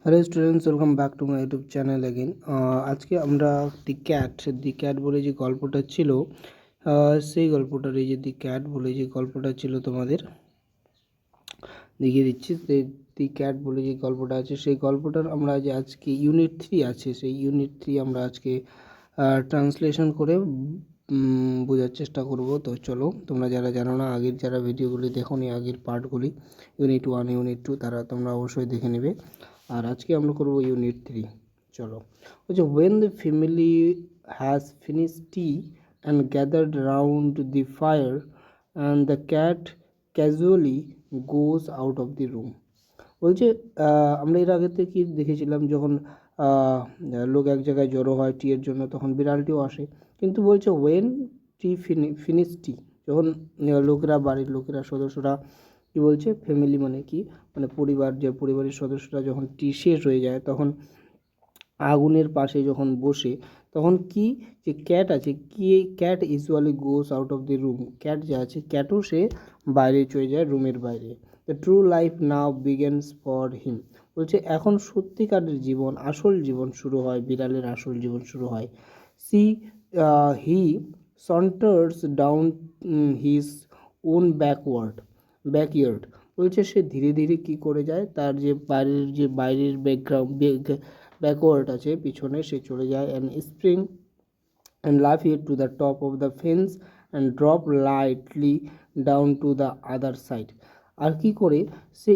Hello students, welcome back to my YouTube channel again. আজকে আমরা the cat বলে যে গল্পটা ছিল, সেই গল্পটার এই যে দি ক্যাট বলে যে গল্পটা ছিল তোমাদের দেখিয়ে দিচ্ছি। দি ক্যাট বলে যে গল্পটা আছে সেই গল্পটার আমরা যে আজকে ইউনিট 3 আছে, সেই ইউনিট 3 আমরা আজকে ট্রান্সলেশন করে বোঝার চেষ্টা করব। তো চলো, তোমরা যারা জানো না, আগের যারা ভিডিওগুলি দেখো নি, আগের পার্টগুলি ইউনিট 1 ইউনিট 2, তারা তোমরা অবশ্যই দেখে নেবে। আর আজকে আমরা করব ইউনিট 3। চলো, বলছে when the family has finished tea and gathered round the fire and the cat casually goes out of the room। বলছে আমরা এর আগেতে কি দেখেছিলাম, যখন লোক এক জায়গায় জড়ো হয় টি এর জন্য, তখন বিড়ালটিও আসে। কিন্তু বলছে ওয়েন টি ফিনিশ টি, যখন লোকেরা, বাড়ির লোকেরা, সদস্যরা, কি বলছে, ফ্যামিলি মানে কি, মানে পরিবার, যে পরিবারের সদস্যরা যখন টি শেষ হয়ে যায়, তখন আগুনের পাশে যখন বসে, তখন কি, যে ক্যাট আছে, কি cat usually goes out of the room, cat যে আছে, ক্যাটও সে বাইরে চলে যায়, রুমের বাইরে। The true life now begins for him. বলছে এখন সত্যিকারের জীবন, আসল জীবন শুরু হয়, বিড়ালের আসল জীবন শুরু হয়। সি হি সন্টার্স ডাউন হিজ ওন ব্যাকইয়ার্ড। বলছে সে ধীরে ধীরে কি করে যায়, তার যে বাইরের ব্যাকওয়ার্ড আছে, পিছনে সে চলে যায়, and spring and laugh it to the top of the fence and drop lightly down to the other side। আর কি করে সে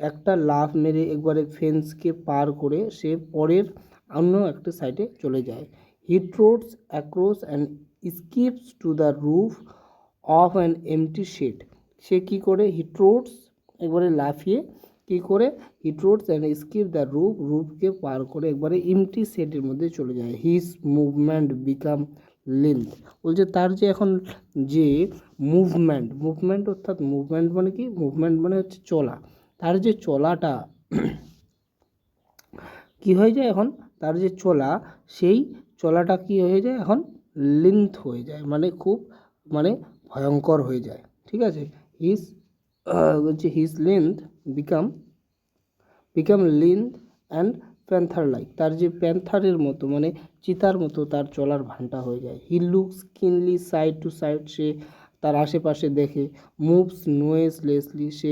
একটা লাফ মেরে একবারে ফেন্সকে পার করে সে পরের অন্য একটা সাইডে চলে যায়। He trots across and skips to the roof of an empty shed. সে কি করে, হি ট্রোটস একবারে লাফিয়ে কি করে, he trots and skip the রুফকে পার করে একবারে এমটি সেটের মধ্যে চলে যায়। His movement become length. বলছে তার যে এখন যে মুভমেন্ট অর্থাৎ মুভমেন্ট মানে কি, মুভমেন্ট মানে হচ্ছে চলা, তার যে চলাটা কি হয়ে যায় এখন, তার যে চলা, সেই চলাটা কি হয়ে যায় এখন, লেন্থ হয়ে যায়, মানে খুব, মানে ভয়ঙ্কর হয়ে যায়। ঠিক আছে, হিজ বলছে his length become length and panther like. তার যে প্যান্থারের মতো, মানে চিতার মতো তার চলার ভানটা হয়ে যায়। হি লুকস কিনলি সাইড টু সাইড। সে তার আশেপাশে দেখে। মুভস নয়েজলেসলি। সে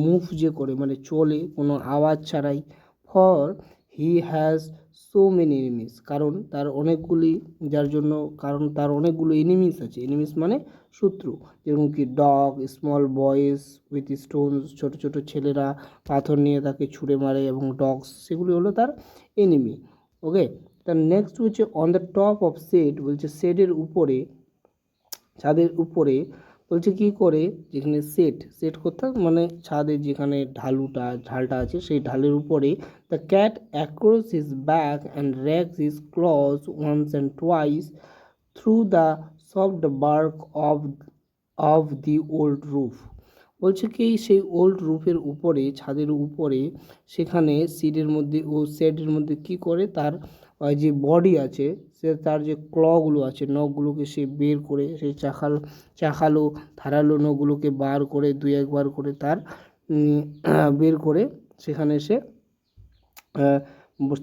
মুভ যে করে, মানে চলে কোনো আওয়াজ ছাড়াই। For he has so many enemies. কারণ তার অনেকগুলি, যার জন্য, কারণ তার অনেকগুলো এনিমিস আছে। এনিমিস মানে শত্রু, যেরকম কি dog, small boys with Stones, ছোটো ছোটো ছেলেরা পাথর নিয়ে তাকে ছুঁড়ে মারে, এবং ডগস, সেগুলি হলো তার এনিমি। ওকে, তার নেক্সট হচ্ছে on the top of shed. বলছে শেডের উপরে, ছাদের উপরে, বলছে কি করে, যেখানে সেট করতে মানে ছাদের যেখানে ঢালটা আছে, সেই ঢালের উপরে, the cat across his back and rags his claws once and twice through the soft bark of the old roof. বলছে কি সেই ওল্ড রুফের উপরে, ছাদের উপরে, সেখানে শেডের মধ্যে কি করে, তার যে বডি আছে, সে তার যে ক্লগুলো আছে, নখগুলোকে সে বের করে, সেই চাখালো ধারালো নখগুলোকে বার করে, দুই একবার করে তার বের করে, সেখানে সে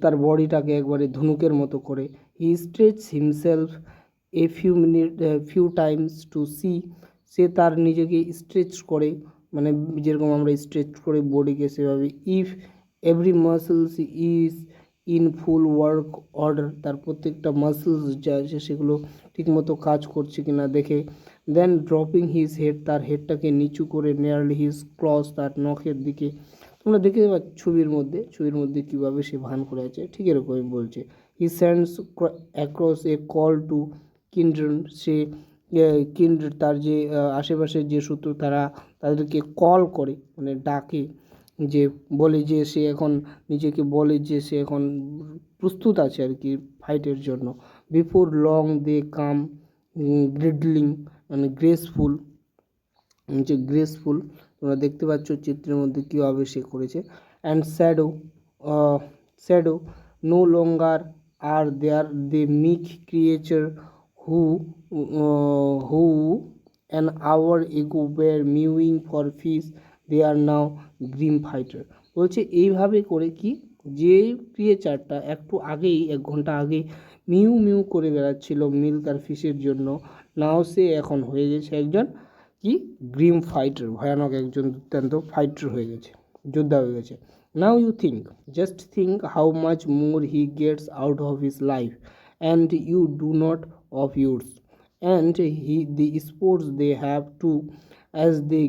তার বডিটাকে একবারে ধনুকের মতো করে। He stretch himself few times to see. সে তার নিজেকে স্ট্রেচ করে, মানে যেরকম আমরা স্ট্রেচ করে বডিকে, সেভাবে। If every muscles is in full work order. তার প্রত্যেকটা মাসেলস যা আছে সেগুলো ঠিকমতো কাজ করছে কিনা দেখে। দেন ড্রপিং হিজ হেড। তার হেডটাকে নিচু করে, নিয়ারলি হিজ ক্লস, তার নখের দিকে। তোমরা দেখে পাচ্ছ ছবির মধ্যে কীভাবে সে ভান করে আছে, ঠিক এরকমই বলছে। হি sends across A call to কিন্ড্রেন। সে তার যে আশেপাশের যে শত্রু, তাদেরকে কল করে, মানে ডাকে, যে বলে যে সে এখন, নিজেকে বলে যে সে এখন প্রস্তুত আছে আর কি ফাইটের জন্য। বিফোর লং দে কাম গ্রিডলিং, মানে গ্রেসফুল। তোমরা দেখতে পাচ্ছ চিত্রের মধ্যে কীভাবে সে করেছে। And shadow no longer are there, they meek creature who an hour ago were mewing for fish. They are now grim fighter. বলছে এইভাবে করে কি, যে ক্রিয়েচারটা একটু আগেই 1 ঘন্টা আগে মিউ মিউ করে বেড়াচ্ছিল মিল্ক আর ফিশের জন্য, নাও সে এখন হয়ে গেছে একজন কি গ্রিম ফাইটার, ভয়ানক একজন দুর্দান্ত ফাইটার হয়ে গেছে, যোদ্ধা হয়ে গেছে। Now you think, just think how much more he gets out of his life and you do not of yours, and the sports they have to, as they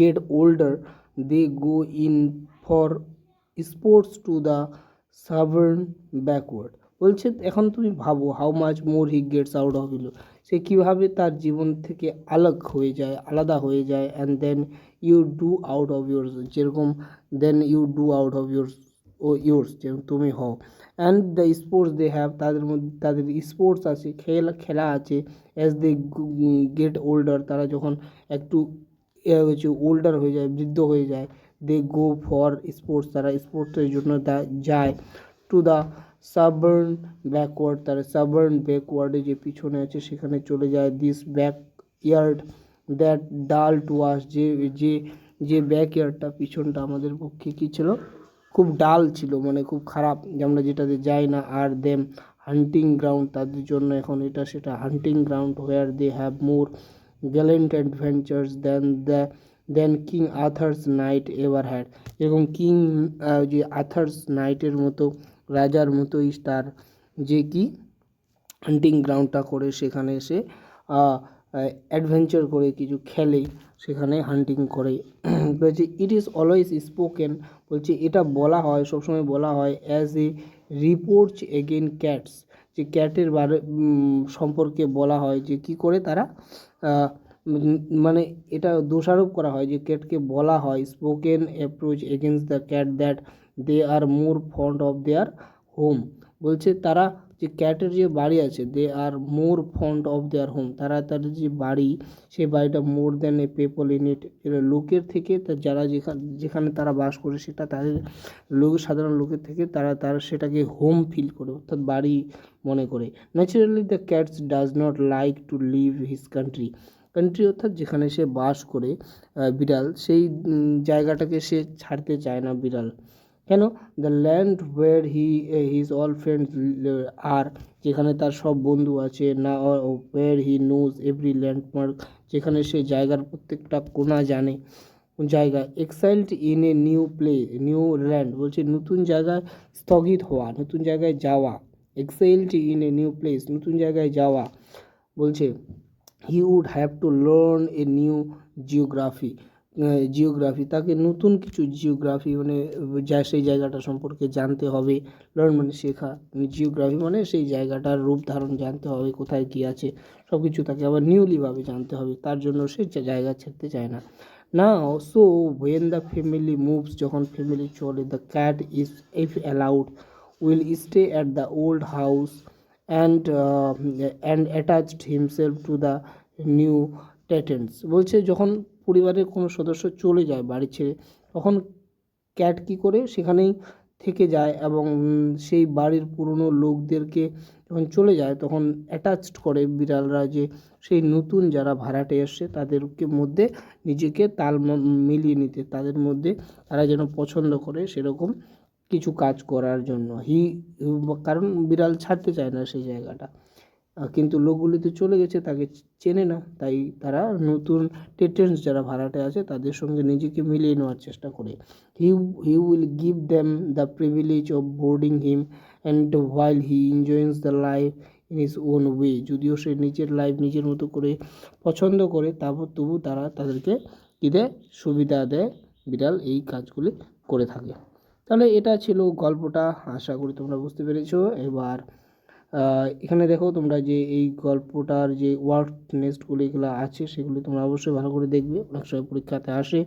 get older they go in for sports to the stubborn backward। বলছে এখন তুমি ভাবো how much more he gets out of you, সে কীভাবে তার জীবন থেকে আলাদা হয়ে যায় and then you do out of yours, যেরকম then you do out of yours ও ইউর্স যেরকম তুমি হও, and the sports they have, তাদের মধ্যে তাদের স্পোর্টস আছে, খেলা আছে, অ্যাজ দে গেট ওল্ডার, তারা যখন একটু ওল্ডার হয়ে যায়, বৃদ্ধ হয়ে যায়, দে গো ফর স্পোর্টস, তারা স্পোর্টসের জন্য যায়, টু দ্য সাবার্ন ব্যাকওয়ার্ড, তারা সাবার্ন ব্যাকওয়ার্ডে যে পিছনে আছে সেখানে চলে যায়, দিস ব্যাক ইয়ার্ড দ্যাট ডাল টু আস, যে ব্যাক ইয়ার্ডটা পিছনটা আমাদের পক্ষে কী ছিল, খুব ডাল ছিল, মানে খুব খারাপ, যে আমরা যেটাতে যাই না। আর দেম হান্টিং গ্রাউন্ড, তাদের জন্য এখন এটা সেটা hunting ground, where they have more gallant adventures than king Arthur's knight ever had, এবং কিং যে আথার্স নাইটের মতো রাজার মতোই তার যে কি হান্টিং গ্রাউন্ডটা করে সেখানে এসে অ্যাডভেঞ্চার করে কিছু খেলে, সেখানে হান্টিং করে। বলছে ইট ইজ অলওয়েজ স্পোকেন, বলছে এটা বলা হয়, সবসময় বলা হয়, as a reports again cats, যে ক্যাটের সম্পর্কে বলা হয় যে কি করে তারা মানে এটা দোষারোপ করা হয় যে ক্যাটকে বলা হয় spoken approach against the cat that they are more fond of their home. বলছে তারা যে ক্যাটের যে বাড়ি আছে, they are more fond of their home, তারা তাদের যে বাড়ি, সেই বাড়িটা more than a people in it, লোকের থেকে যারা যেখানে তারা বাস করে সেটা তাদের সাধারণ লোকের থেকে তারা সেটাকে হোম ফিল করে, অর্থাৎ বাড়ি মনে করে। Naturally the cats does not like to live his country অর্থাৎ যেখানে সে বাস করে বিড়াল, সেই জায়গাটাকে সে ছাড়তে চায় না বিড়াল। কেন? The land where his all friends are, যেখানে তার সব বন্ধু আছে, না where he knows every landmark, যেখানে সে জায়গার প্রত্যেকটা কোণা জানে জায়গা। Exiled in a new land, বলছে নতুন জায়গায় স্থগিত হওয়া, নতুন জায়গায় যাওয়া। Exiled in a new place, নতুন জায়গায় যাওয়া। বলছে he would have to learn a new geography, তাকে নতুন কিছু জিওগ্রাফি মানে সেই জায়গাটা সম্পর্কে জানতে হবে। লার্ন মানে শেখা, জিওগ্রাফি মানে সেই জায়গাটার রূপ ধারণ জানতে হবে, কোথায় কী আছে সব কিছু তাকে আবার নিউলিভাবে জানতে হবে, তার জন্য সে জায়গা ছাড়তে চায় না। Now so when the family moves, যখন ফ্যামিলি চলে, the cat is if allowed will stay at the old house and attached himself to the new tenants. বলছে যখন পরিবারের কোনো সদস্য চলে যায় বাড়ি ছেড়ে, তখন ক্যাট কী করে সেখানেই থেকে যায় এবং সেই বাড়ির পুরনো লোকদেরকে যখন চলে যায় তখন অ্যাটাচড করে বিড়ালরা, যে সেই নতুন যারা ভাড়াটে এসছে তাদেরকে মধ্যে নিজেকে তাল মিলিয়ে নিতে, তাদের মধ্যে তারা যেন পছন্দ করে সেরকম কিছু কাজ করার জন্য। কারণ বিড়াল ছাড়তে চায় না সেই জায়গাটা, কিন্তু লোকগুলিতে চলে গেছে, তাকে চেনে না, তাই তারা নতুন টেটেন্স যারা ভাড়াটে আছে তাদের সঙ্গে নিজেকে মিলিয়ে নেওয়ার চেষ্টা করে। He will give them the privilege of boarding him and while he enjoys the life in his own way, যদিও সে নিজের লাইফ নিজের মতো করে পছন্দ করে, তবু তারা তাদেরকে কী দেয়, সুবিধা দেয়, বিড়াল এই কাজগুলি করে থাকে। তাহলে এটা ছিল গল্পটা, আশা করি তোমরা বুঝতে পেরেছো। এবার এখানে দেখো তোমরা যে এই গল্পটার যে ওয়ার্ড নেস্টগুলো এগুলো আছে সেগুলি তোমরা অবশ্যই ভালো করে দেখবে, অনেক সময় পরীক্ষাতে আসে।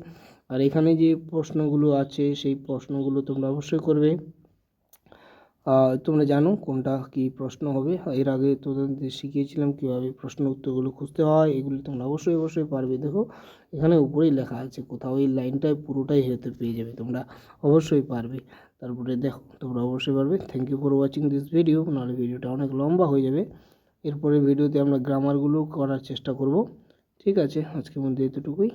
আর এখানে যে প্রশ্নগুলো আছে সেই প্রশ্নগুলো তোমরা অবশ্যই করবে। তোমরা জানো কোনটা কি প্রশ্ন হবে, এর আগে তোমাদের শিখিয়েছিলাম কীভাবে প্রশ্ন উত্তরগুলো খুঁজতে হয়, এগুলি তোমরা অবশ্যই পারবে। দেখো এখানে উপরেই লেখা আছে, কোথাও এই লাইনটায় পুরোটাই হেতে পেয়ে যাবে, তোমরা অবশ্যই পারবে। তারপরে দেখো তোমরা অবশ্যই পারবে। Thank you for watching this video, নাহলে ভিডিওটা অনেক লম্বা হয়ে যাবে। এরপরে ভিডিওতে আমরা গ্রামারগুলো করার চেষ্টা করব। ঠিক আছে, আজকের মধ্যে এতটুকুই।